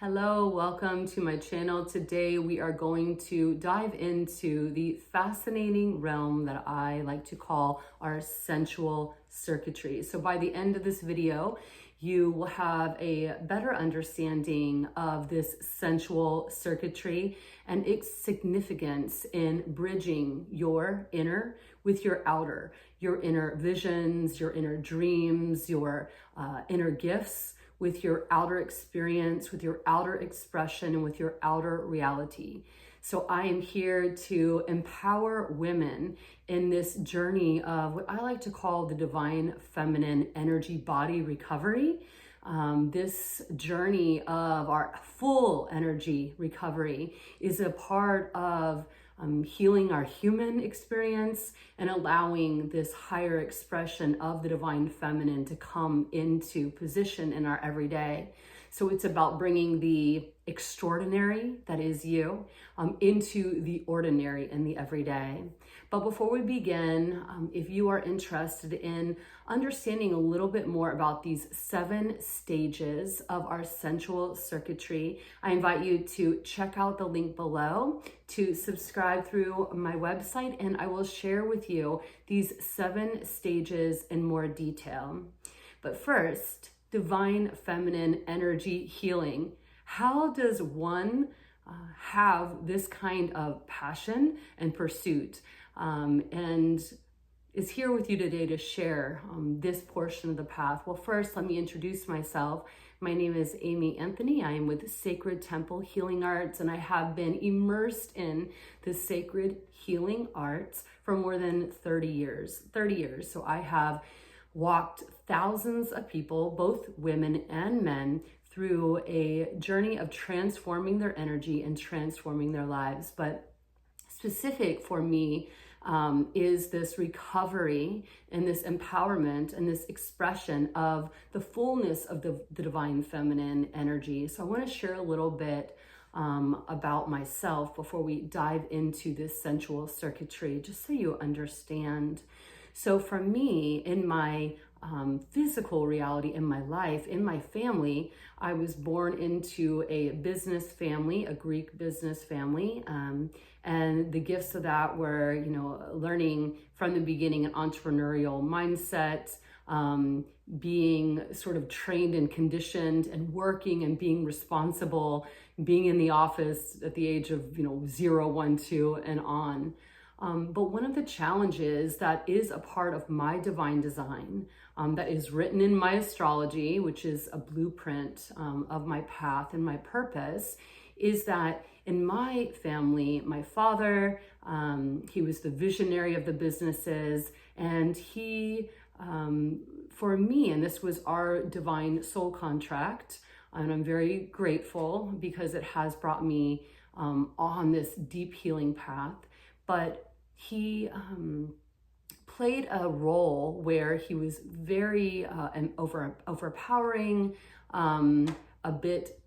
Hello, welcome to my channel. Today we are going to dive into the fascinating realm that I like to call our sensual circuitry. So by the end of this video, you will have a better understanding of this sensual circuitry and its significance in bridging your inner with your outer, your inner visions, your inner dreams, your inner gifts, with your outer experience, with your outer expression, and with your outer reality. So I am here to empower women in this journey of what I like to call the divine feminine energy body recovery. This journey of our full energy recovery is a part of healing our human experience and allowing this higher expression of the divine feminine to come into position in our everyday. So it's about bringing the extraordinary, that is you, into the ordinary and the everyday. But before we begin, if you are interested in understanding a little bit more about these 7 stages of our sensual circuitry, I invite you to check out the link below to subscribe through my website, and I will share with you these 7 stages in more detail. But first, divine feminine energy healing. How does one have this kind of passion and pursuit? And is here with you today to share this portion of the path. Well, first, let me introduce myself. My name is Amy Anthony. I am with Sacred Temple Healing Arts, and I have been immersed in the sacred healing arts for more than 30 years. So I have walked thousands of people, both women and men, through a journey of transforming their energy and transforming their lives. But specific for me is this recovery and this empowerment and this expression of the fullness of the divine feminine energy. So I want to share a little bit about myself before we dive into this sensual circuitry, just so you understand. So for me, in my physical reality, in my life, in my family, I was born into a business family, a Greek business family. And the gifts of that were, learning from the beginning an entrepreneurial mindset, being sort of trained and conditioned and working and being responsible, being in the office at the age of, 0, 1, 2 and on. But one of the challenges that is a part of my divine design, that is written in my astrology, which is a blueprint of my path and my purpose, is that in my family, my father, he was the visionary of the businesses, and he, for me, and this was our divine soul contract, and I'm very grateful because it has brought me on this deep healing path. But he played a role where he was very overpowering, a bit,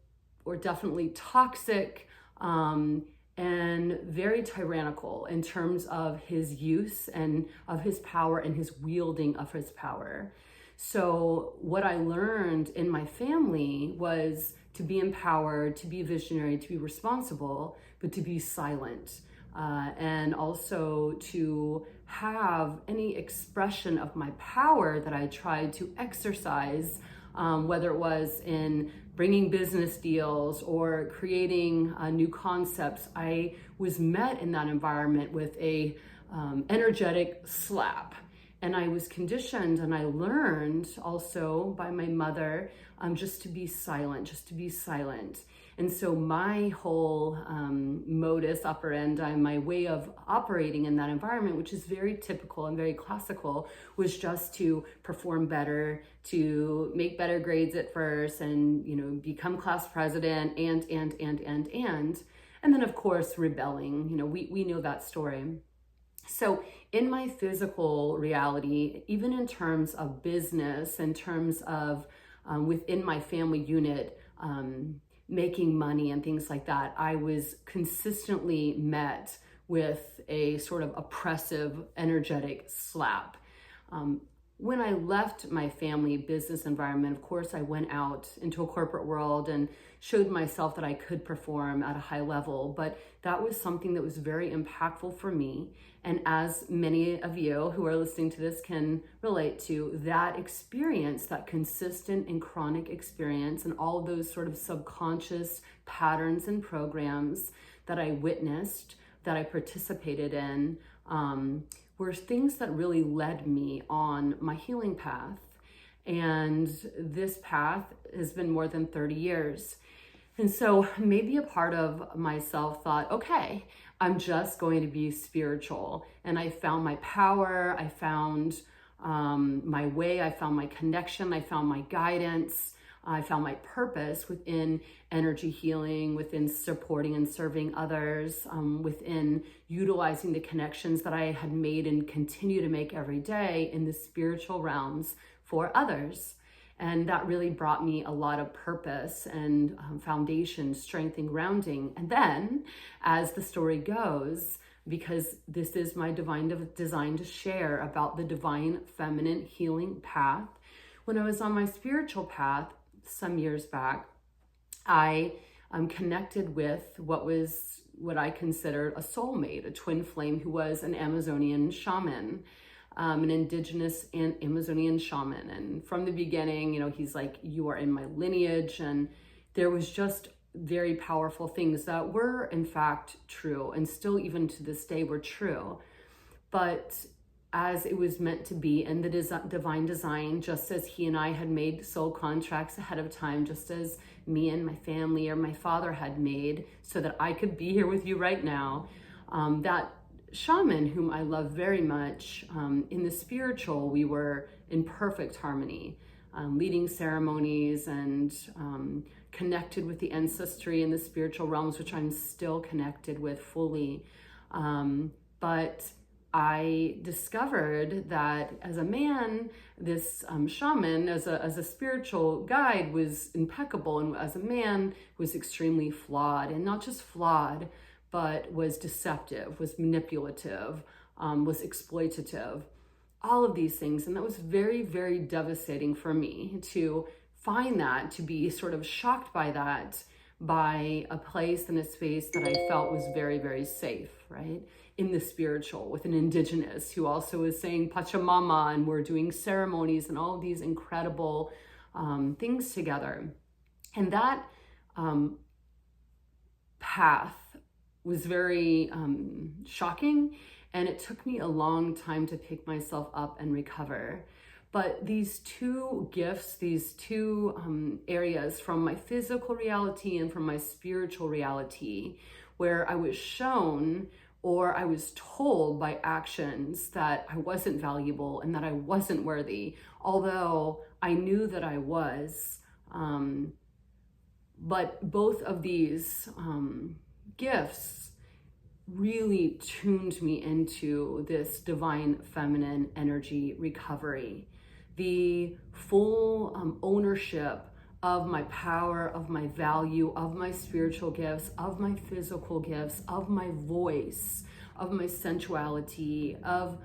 or definitely toxic, and very tyrannical in terms of his use and of his power and his wielding of his power. So what I learned in my family was to be empowered, to be visionary, to be responsible, but to be silent. And also to have any expression of my power that I tried to exercise, whether it was in bringing business deals or creating new concepts, I was met in that environment with a energetic slap. And I was conditioned, and I learned also by my mother just to be silent, And so my whole modus operandi, my way of operating in that environment, which is very typical and very classical, was just to perform better, to make better grades at first, and become class president, and then of course rebelling. We know that story. So in my physical reality, even in terms of business, in terms of within my family unit, making money and things like that, I was consistently met with a sort of oppressive, energetic slap. when I left my family business environment, of course, I went out into a corporate world and showed myself that I could perform at a high level. But that was something that was very impactful for me. And as many of you who are listening to this can relate to, that experience, that consistent and chronic experience, and all of those sort of subconscious patterns and programs that I witnessed, that I participated in, were things that really led me on my healing path. And this path has been more than 30 years. And so maybe a part of myself thought, okay, I'm just going to be spiritual. And I found my power, I found my way, I found my connection, I found my guidance, I found my purpose within energy healing, within supporting and serving others, within utilizing the connections that I had made and continue to make every day in the spiritual realms for others. And that really brought me a lot of purpose and foundation, strength, and grounding. And then, as the story goes, because this is my divine design to share about the divine feminine healing path, when I was on my spiritual path some years back, I connected with what I considered a soulmate, a twin flame who was an Amazonian shaman, an indigenous and Amazonian shaman. And from the beginning, he's like, you are in my lineage. And there was just very powerful things that were in fact true, and still even to this day were true. But as it was meant to be in the divine design, just as he and I had made soul contracts ahead of time, just as me and my family or my father had made so that I could be here with you right now, that shaman, whom I love very much, in the spiritual, we were in perfect harmony, leading ceremonies and connected with the ancestry and the spiritual realms, which I'm still connected with fully. But I discovered that as a man, this shaman, as a spiritual guide, was impeccable, and as a man was extremely flawed, and not just flawed, but was deceptive, was manipulative, was exploitative, all of these things. And that was very, very devastating for me to find that, to be sort of shocked by that, by a place and a space that I felt was very, very safe, right? In the spiritual, with an indigenous who also is saying Pachamama, and we're doing ceremonies and all of these incredible things together. And that path was very shocking, and it took me a long time to pick myself up and recover. But these two gifts, these two areas from my physical reality and from my spiritual reality, where I was shown or I was told by actions that I wasn't valuable and that I wasn't worthy, although I knew that I was. But both of these gifts really tuned me into this divine feminine energy recovery. The full ownership of my power, of my value, of my spiritual gifts, of my physical gifts, of my voice, of my sensuality, of,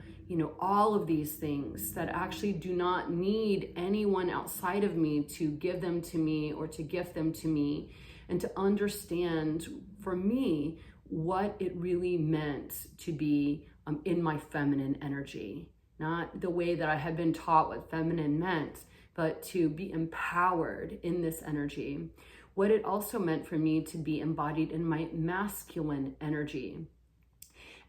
all of these things that actually do not need anyone outside of me to give them to me or to gift them to me, and to understand for me what it really meant to be in my feminine energy. Not the way that I had been taught what feminine meant, but to be empowered in this energy. What it also meant for me to be embodied in my masculine energy.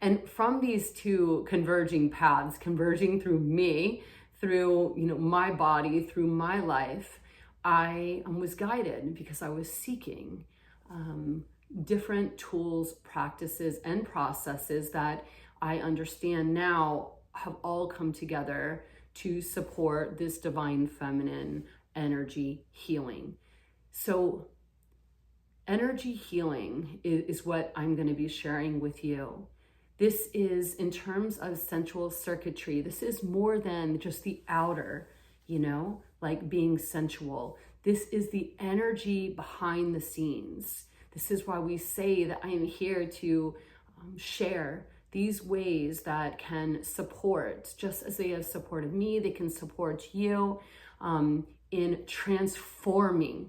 And from these two converging paths, converging through me, through my body, through my life, I was guided because I was seeking different tools, practices, and processes that I understand now have all come together to support this divine feminine energy healing. So energy healing is what I'm going to be sharing with you. This is, in terms of sensual circuitry, this is more than just the outer, like being sensual. This is the energy behind the scenes. This is why we say that I am here to share these ways that can support, just as they have supported me, they can support you in transforming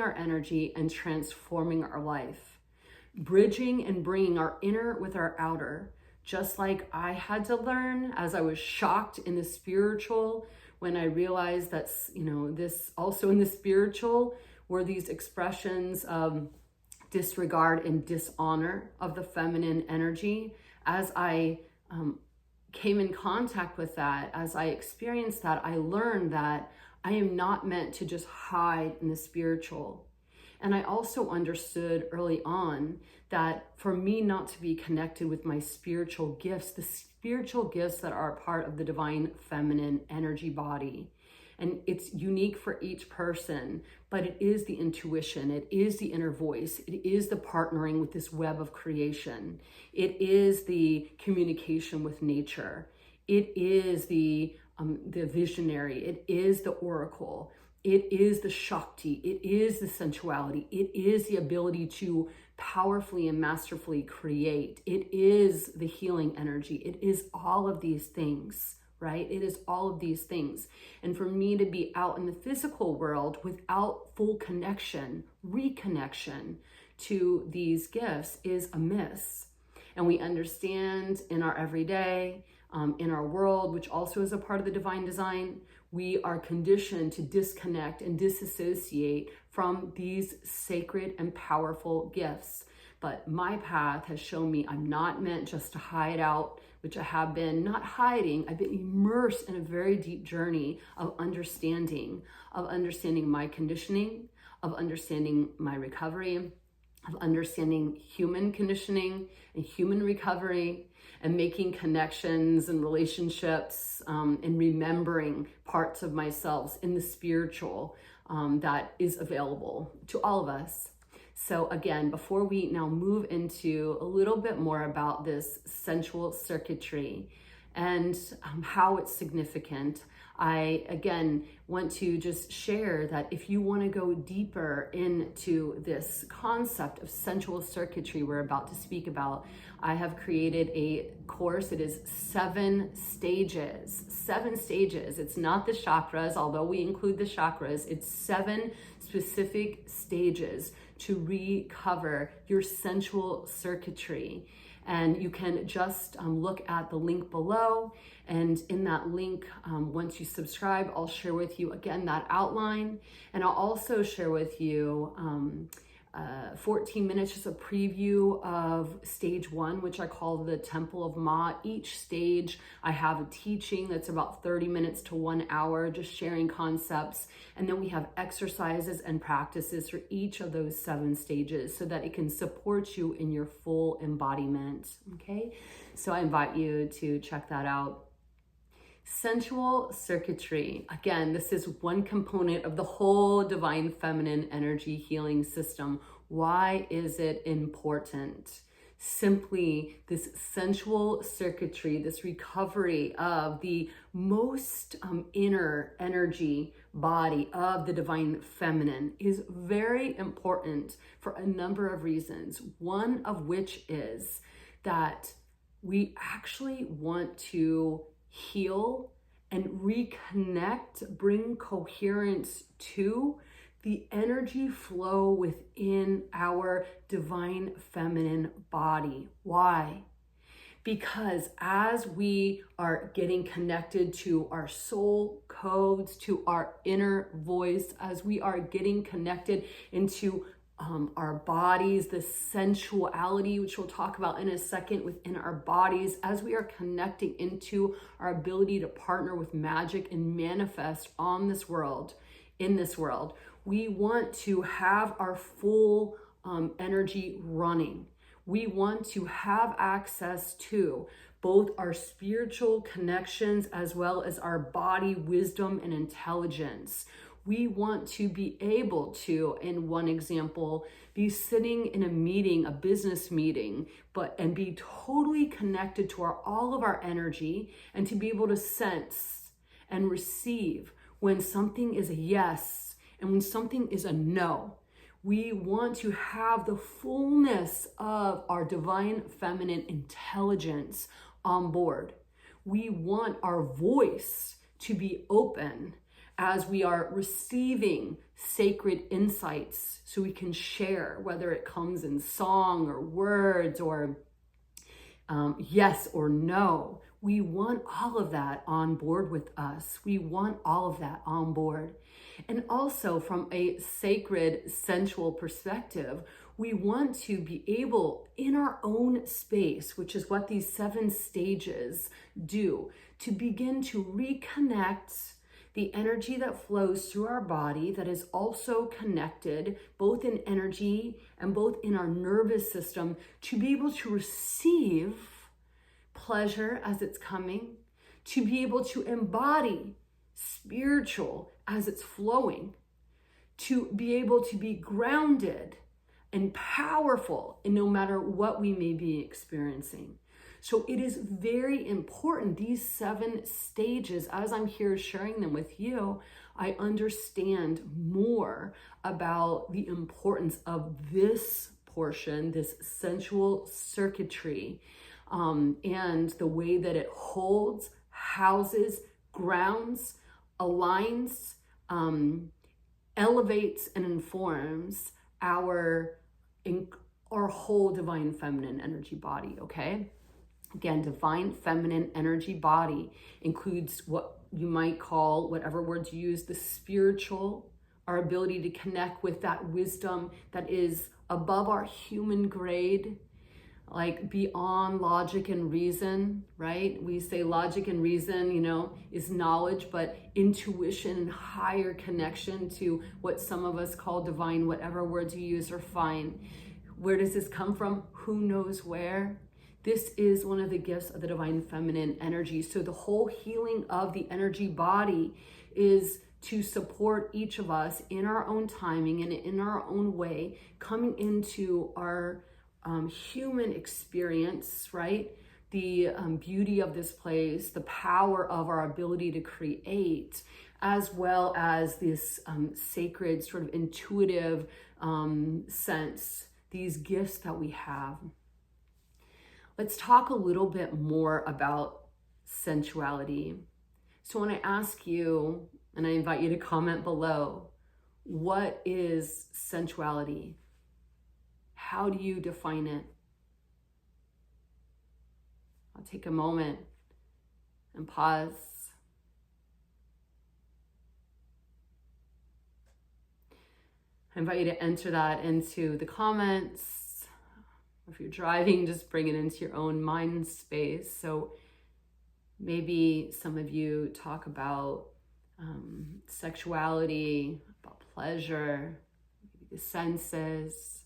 our energy and transforming our life, bridging and bringing our inner with our outer. Just like I had to learn as I was shocked in the spiritual, when I realized that, this also in the spiritual were these expressions of disregard and dishonor of the feminine energy. As I came in contact with that, as I experienced that, I learned that I am not meant to just hide in the spiritual. And I also understood early on that for me not to be connected with my spiritual gifts, the spiritual gifts that are part of the divine feminine energy body, and it's unique for each person, but it is the intuition, it is the inner voice, it is the partnering with this web of creation, it is the communication with nature, it is the visionary, it is the oracle, it is the Shakti, it is the sensuality, it is the ability to powerfully and masterfully create, it is the healing energy, it is all of these things, right? It is all of these things. And for me to be out in the physical world without full connection, reconnection to these gifts is a miss. And we understand in our everyday, in our world, which also is a part of the divine design, we are conditioned to disconnect and disassociate from these sacred and powerful gifts. But my path has shown me I'm not meant just to hide out, which I have been, not hiding. I've been immersed in a very deep journey of understanding my conditioning, of understanding my recovery, of understanding human conditioning and human recovery, and making connections and relationships, and remembering parts of myself in the spiritual that is available to all of us. So again, before we now move into a little bit more about this sensual circuitry and how it's significant, I again want to just share that if you want to go deeper into this concept of sensual circuitry we're about to speak about, I have created a course. It is 7 stages. 7 stages. It's not the chakras, although we include the chakras. It's 7 specific stages to recover your sensual circuitry. And you can just look at the link below. And in that link, once you subscribe, I'll share with you again that outline. And I'll also share with you 14 minutes, just a preview of stage 1, which I call the Temple of Ma. Each stage, I have a teaching that's about 30 minutes to 1 hour, just sharing concepts. And then we have exercises and practices for each of those 7 stages so that it can support you in your full embodiment. Okay, so I invite you to check that out. Sensual circuitry. Again, this is one component of the whole divine feminine energy healing system. Why is it important? Simply, this sensual circuitry, this recovery of the most inner energy body of the divine feminine is very important for a number of reasons. One of which is that we actually want to heal and reconnect, bring coherence to the energy flow within our divine feminine body. Why? Because as we are getting connected to our soul codes, to our inner voice, as we are getting connected into our bodies, the sensuality, which we'll talk about in a second within our bodies, as we are connecting into our ability to partner with magic and manifest on this world, in this world, we want to have our full energy running. We want to have access to both our spiritual connections as well as our body wisdom and intelligence. We want to be able to, in one example, be sitting in a meeting, a business meeting, and be totally connected to all of our energy, and to be able to sense and receive when something is a yes and when something is a no. We want to have the fullness of our divine feminine intelligence on board. We want our voice to be open as we are receiving sacred insights so we can share, whether it comes in song or words or yes or no. We want all of that on board with us. We want all of that on board. And also from a sacred, sensual perspective, we want to be able, in our own space, which is what these 7 stages do, to begin to reconnect the energy that flows through our body that is also connected, both in energy and both in our nervous system, to be able to receive pleasure as it's coming, to be able to embody spiritual as it's flowing, to be able to be grounded and powerful in no matter what we may be experiencing. So it is very important, these 7 stages, as I'm here sharing them with you, I understand more about the importance of this portion, this sensual circuitry, and the way that it holds, houses, grounds, aligns, elevates, and informs our whole divine feminine energy body, okay? Again, divine feminine energy body includes what you might call, whatever words you use, the spiritual, our ability to connect with that wisdom that is above our human grade, like beyond logic and reason, right? We say logic and reason, is knowledge, but intuition and higher connection to what some of us call divine, whatever words you use are fine. Where does this come from? Who knows where? This is one of the gifts of the divine feminine energy. So the whole healing of the energy body is to support each of us in our own timing and in our own way, coming into our human experience, right? The beauty of this place, the power of our ability to create, as well as this sacred sort of intuitive sense, these gifts that we have. Let's talk a little bit more about sensuality. So when I ask you, and I invite you to comment below, what is sensuality? How do you define it? I'll take a moment and pause. I invite you to enter that into the comments. If you're driving, just bring it into your own mind space. So maybe some of you talk about sexuality, about pleasure, maybe the senses,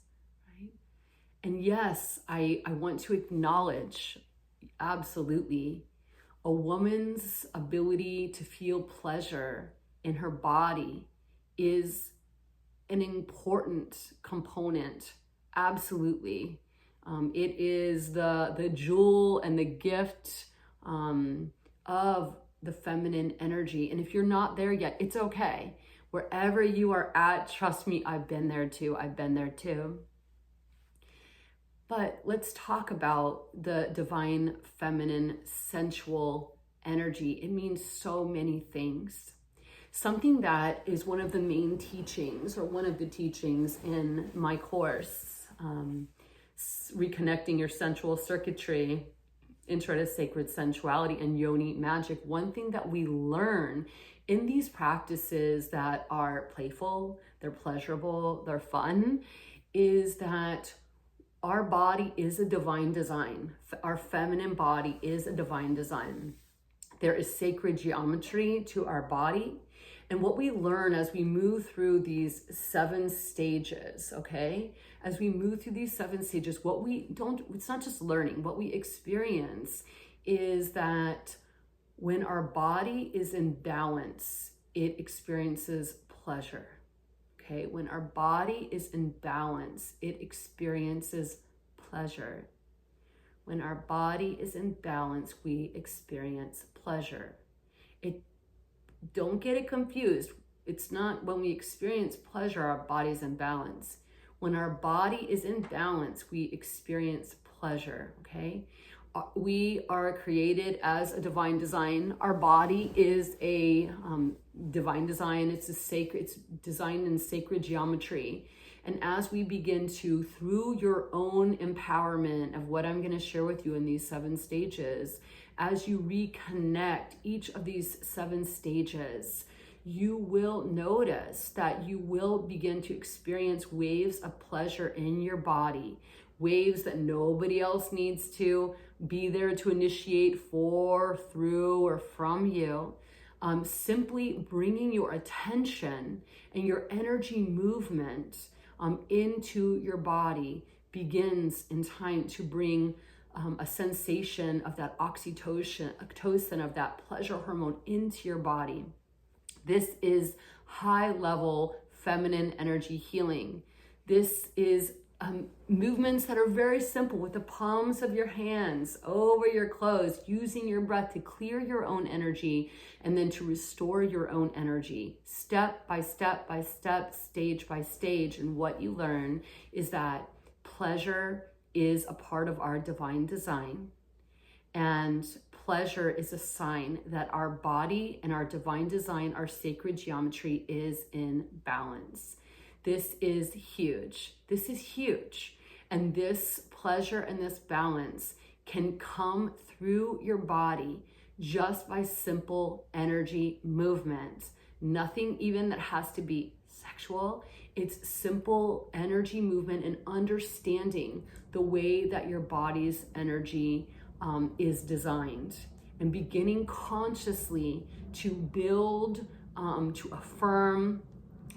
right? And yes, I want to acknowledge, absolutely, a woman's ability to feel pleasure in her body is an important component, absolutely. It is the jewel and the gift of the feminine energy. And if you're not there yet, it's okay. Wherever you are at, trust me, I've been there too. But let's talk about the divine feminine sensual energy. It means so many things. Something that is one of the main teachings, or one of the teachings in my course, Reconnecting Your Sensual Circuitry, Intro to Sacred Sensuality and Yoni Magic. One thing that we learn in these practices that are playful, they're pleasurable, they're fun, is that our body is a divine design. Our feminine body is a divine design. There is sacred geometry to our body. And what we learn as we move through these 7 stages, okay? As we move through these 7 stages, it's not just learning, what we experience is that when our body is in balance, it experiences pleasure, okay? When our body is in balance, it experiences pleasure. When our body is in balance, we experience pleasure. Don't get it confused. It's not when we experience pleasure, our body's in balance. When our body is in balance, we experience pleasure, okay? We are created as a divine design. Our body is a divine design. It's designed in sacred geometry. And as we begin to, through your own empowerment of what I'm going to share with you in these 7 stages, as you reconnect each of these 7 stages, you will notice that you will begin to experience waves of pleasure in your body, waves that nobody else needs to be there to initiate for, through, or from you. Simply bringing your attention and your energy movement into your body begins in time to bring a sensation of that oxytocin, of that pleasure hormone into your body. This is high level feminine energy healing. This is movements that are very simple with the palms of your hands over your clothes, using your breath to clear your own energy and then to restore your own energy, step by step by step, stage by stage. And what you learn is that pleasure is a part of our divine design, and pleasure is a sign that our body and our divine design, our sacred geometry, is in balance. This is huge. This is huge. And this pleasure and this balance can come through your body just by simple energy movement. Nothing even that has to be sexual. It's simple energy movement and understanding the way that your body's energy is designed, and beginning consciously to build, to affirm,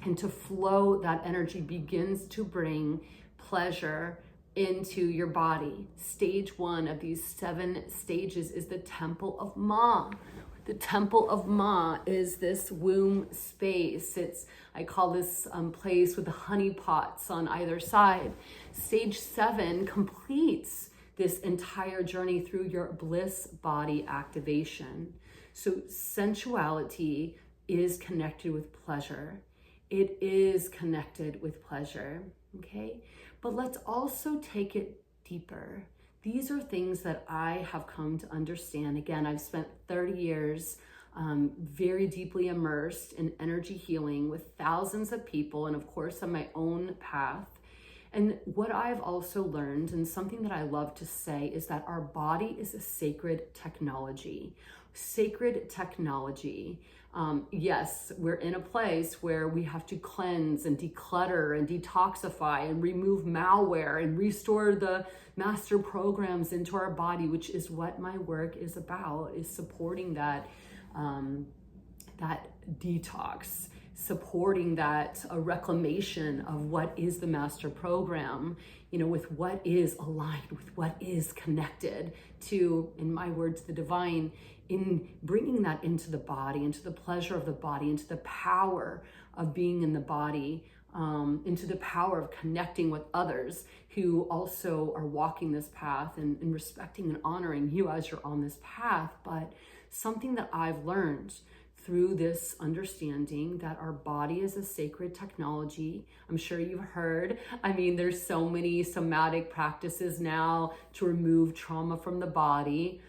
and to flow that energy begins to bring pleasure into your body. Stage 1 of these 7 stages is the Temple of Ma. The Temple of Ma is this womb space. I call this place with the honey pots on either side. Stage 7 completes this entire journey through your bliss body activation. So sensuality is connected with pleasure. It is connected with pleasure, okay? But let's also take it deeper. These are things that I have come to understand. Again, I've spent 30 years very deeply immersed in energy healing with thousands of people, and of course on my own path. And what I've also learned, and something that I love to say, is that our body is a sacred technology. Sacred technology. Yes, we're in a place where we have to cleanse and declutter and detoxify and remove malware and restore the master programs into our body, which is what my work is about, is supporting that detox, supporting that reclamation of what is the master program, with what is aligned, with what is connected to, in my words, the divine, in bringing that into the body, into the pleasure of the body, into the power of being in the body, into the power of connecting with others who also are walking this path, and respecting and honoring you as you're on this path. But something that I've learned through this understanding that our body is a sacred technology. I'm sure you've heard. There's so many somatic practices now to remove trauma from the body.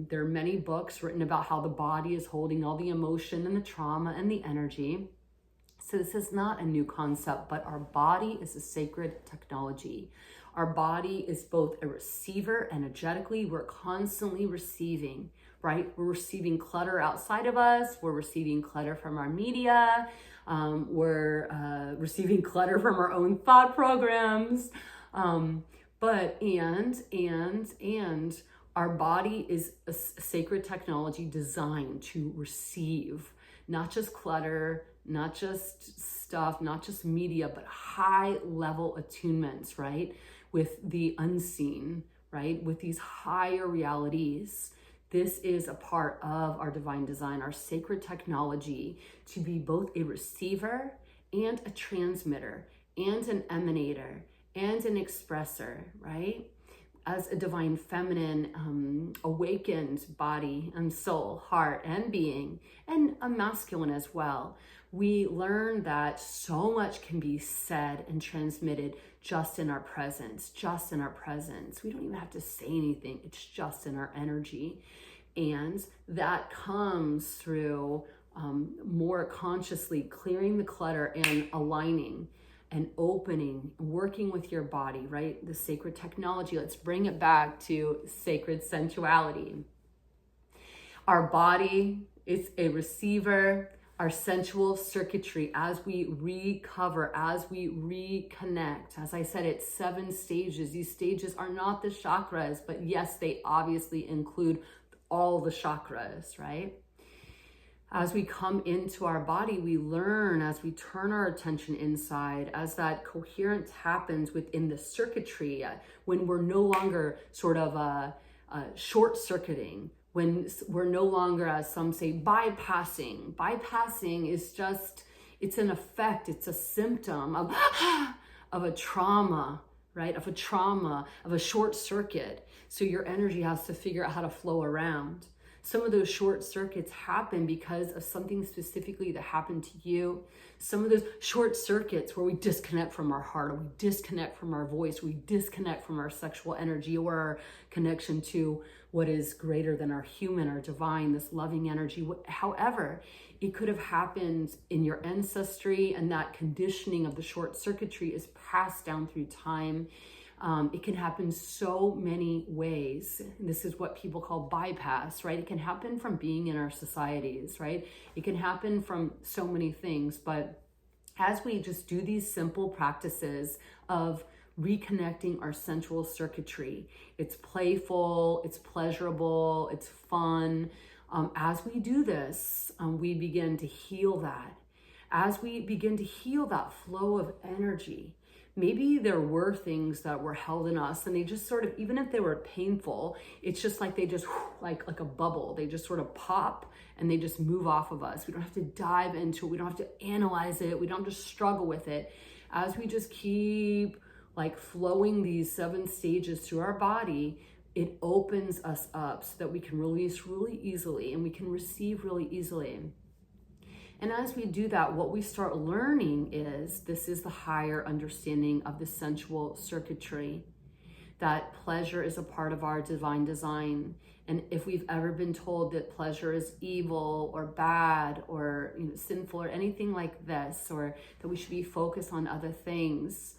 There are many books written about how the body is holding all the emotion and the trauma and the energy. So this is not a new concept, but our body is a sacred technology. Our body is both a receiver energetically. We're constantly receiving, right? We're receiving clutter outside of us. We're receiving clutter from our media. We're receiving clutter from our own thought programs. But our body is a sacred technology designed to receive not just clutter, not just stuff, not just media, but high level attunements, right? With the unseen, right? With these higher realities. This is a part of our divine design, our sacred technology, to be both a receiver and a transmitter and an emanator and an expressor, right? as a divine feminine, awakened body and soul, heart and being, and a masculine as well, we learn that so much can be said and transmitted just in our presence, just in our presence. We don't even have to say anything. It's just in our energy. And that comes through more consciously clearing the clutter and aligning and opening, working with your body, right? The sacred technology. Let's bring it back to sacred sensuality. Our body is a receiver. Our sensual circuitry, as we recover, as we reconnect. As I said, it's 7 stages. These stages are not the chakras, but yes, they obviously include all the chakras, right? As we come into our body, we learn as we turn our attention inside, as that coherence happens within the circuitry, when we're no longer sort of short-circuiting, when we're no longer, as some say, bypassing. Bypassing is just, it's an effect, it's a symptom of a trauma, right? Of a trauma, of a short circuit. So your energy has to figure out how to flow around. Some of those short circuits happen because of something specifically that happened to you. Some of those short circuits where we disconnect from our heart, or we disconnect from our voice, we disconnect from our sexual energy, or our connection to what is greater than our human, our divine, this loving energy. However, it could have happened in your ancestry, and that conditioning of the short circuitry is passed down through time. It can happen so many ways. This is what people call bypass, right? It can happen from being in our societies, right? It can happen from so many things. But as we just do these simple practices of reconnecting our sensual circuitry, it's playful, it's pleasurable, it's fun. As we do this, we begin to heal that. As we begin to heal that flow of energy, maybe there were things that were held in us, and they just sort of, even if they were painful, it's just like they just, like a bubble, they just sort of pop and they just move off of us. We don't have to dive into it. We don't have to analyze it. We don't have to struggle with it. As we just keep like flowing these 7 stages through our body, it opens us up so that we can release really easily and we can receive really easily. And as we do that, what we start learning is, this is the higher understanding of the sensual circuitry, that pleasure is a part of our divine design. And if we've ever been told that pleasure is evil or bad or sinful or anything like this, or that we should be focused on other things,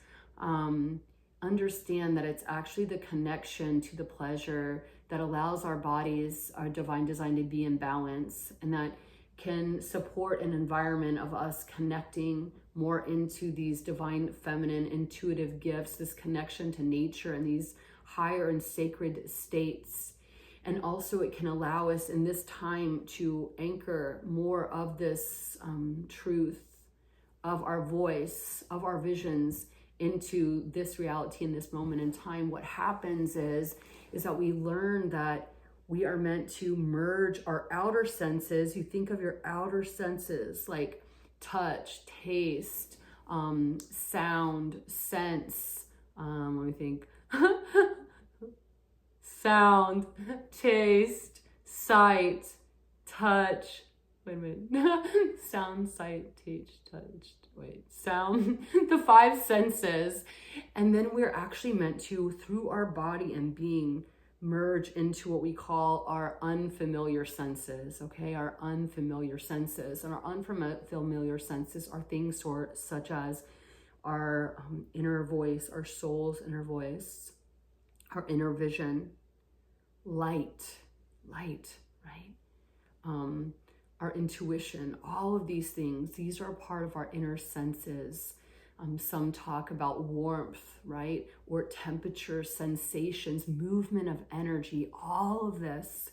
understand that it's actually the connection to the pleasure that allows our bodies, our divine design, to be in balance, and that can support an environment of us connecting more into these divine feminine intuitive gifts, this connection to nature and these higher and sacred states. And also it can allow us in this time to anchor more of this truth of our voice, of our visions into this reality in this moment in time. What happens is that we learn that we are meant to merge our outer senses. You think of your outer senses like touch, taste, sound, sense. Let me think. Sound, taste, sight, touch. Wait a minute. Sound, sight, taste, touch. Sound. The 5 senses. And then we're actually meant to, through our body and being, merge into what we call our unfamiliar senses, okay? Our unfamiliar senses. And our unfamiliar senses are things such as our inner voice, our soul's inner voice, our inner vision, light, right? Our intuition, all of these things, these are part of our inner senses. Some talk about warmth, right? Or temperature, sensations, movement of energy. All of this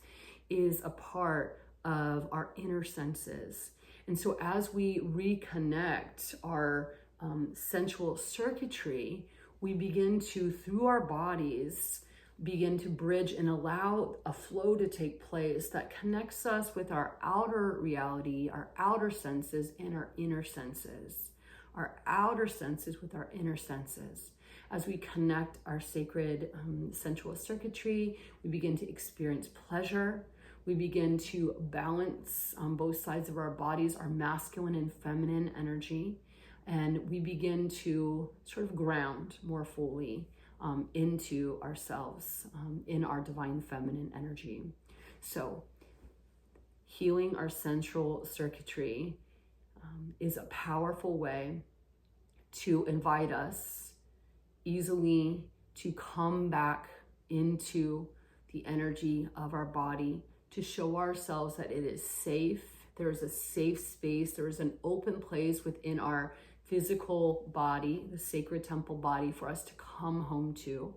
is a part of our inner senses. And so as we reconnect our sensual circuitry, we begin to, through our bodies, begin to bridge and allow a flow to take place that connects us with our outer reality, our outer senses, and our inner senses. our outer senses with our inner senses. As we connect our sacred sensual circuitry, we begin to experience pleasure. We begin to balance on both sides of our bodies, our masculine and feminine energy. And we begin to sort of ground more fully into ourselves, in our divine feminine energy. So healing our sensual circuitry is a powerful way to invite us easily to come back into the energy of our body, to show ourselves that it is safe. There is a safe space. There is an open place within our physical body, the sacred temple body, for us to come home to.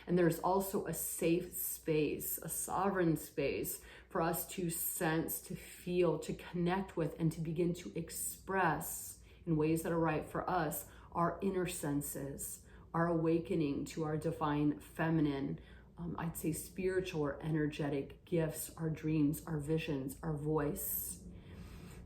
And there's also a safe space, a sovereign space for us to sense, to feel, to connect with, and to begin to express in ways that are right for us, our inner senses, our awakening to our divine feminine, I'd say spiritual or energetic gifts, our dreams, our visions, our voice.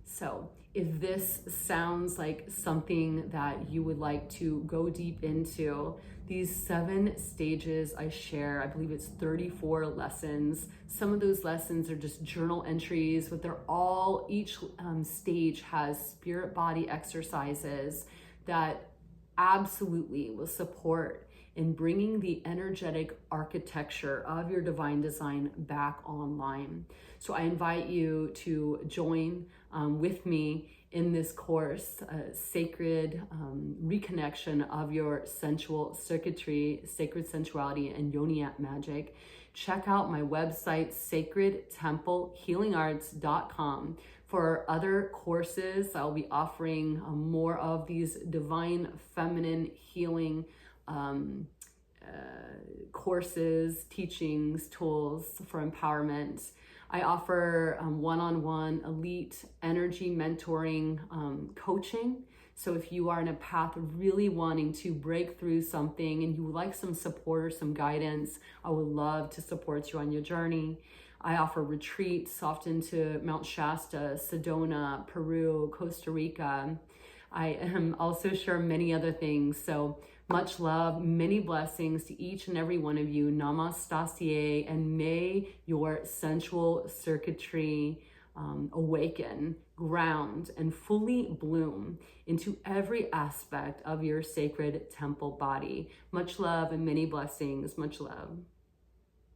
So if this sounds like something that you would like to go deep into, these 7 stages I share, I believe it's 34 lessons. Some of those lessons are just journal entries, but they're all, each stage has spirit body exercises that absolutely will support in bringing the energetic architecture of your divine design back online. So I invite you to join with me in this course, sacred reconnection of your sensual circuitry, sacred sensuality, and yoni magic. Check out my website, sacredtemplehealingarts.com. For other courses, I'll be offering more of these divine feminine healing courses, teachings, tools for empowerment. I offer one-on-one elite energy mentoring coaching. So if you are in a path of really wanting to break through something and you would like some support or some guidance, I would love to support you on your journey. I offer retreats often to Mount Shasta, Sedona, Peru, Costa Rica. I am also share many other things. So much love, many blessings to each and every one of you. Namaste, and may your sensual circuitry awaken, ground, and fully bloom into every aspect of your sacred temple body. Much love and many blessings. Much love.